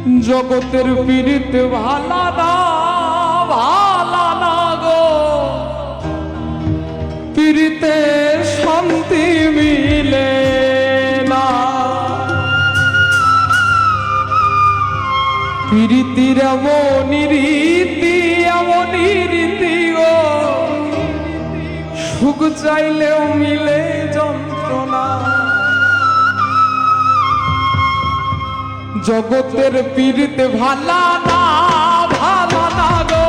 জগতের পীড়িত ভালা না গো, পীড়িতে শান্তি মিলে না। পীড়িতির এমনই রীতি গো, সুখ চাইলেও মিলে যন্ত্রণা। জগতের পীড়িত ভালা না গো,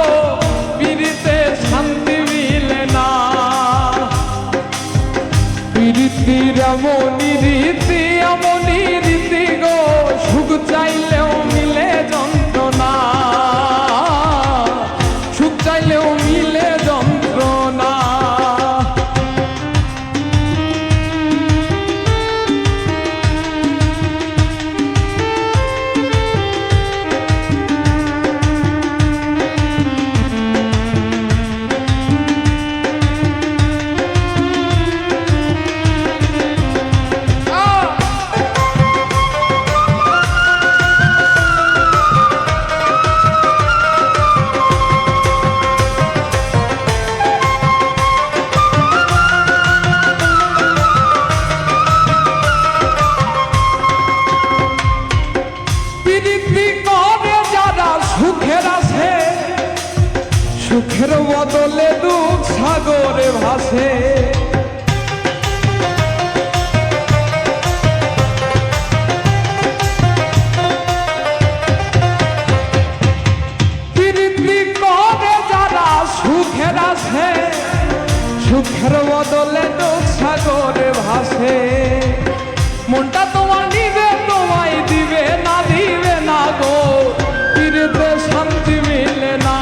পীড়িতে শান্তি মিলে না। পীড়িতির এমনই রীতি গো, সুখ চাইলেও মিলে যন্ত্রণা, সুখ চাইলেও মিলে যন্ত্রণা। সুখের বদলে দুঃখ সাগরে ভাসে। প্রীতি করে যারা সুখের আছে, সুখের বদলে দুঃখ সাগরে ভাসে। মনটা তোমার নিবে, তোমায় দিবে না গো, পীড়িতে শান্তি মিলে না।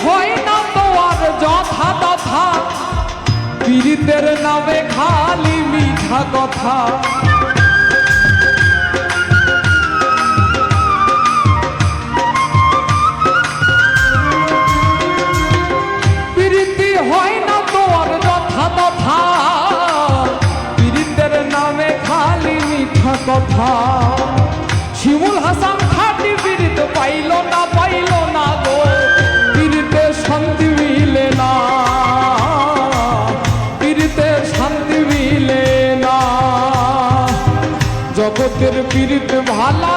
হয় না তো আর যথা তথা, পীড়িতের নামে খালি মিঠা কথা। পীড়িতি হয় না তো আর যথা তথা, পীড়িতের নামে খালি মিঠা কথা। শিমুল হাসান খাটি পীড়িত পাইল না গো, পীড়িতে শান্তি মিলে না, পীড়িতে শান্তি মিলে না। জগতের পীড়িত ভালা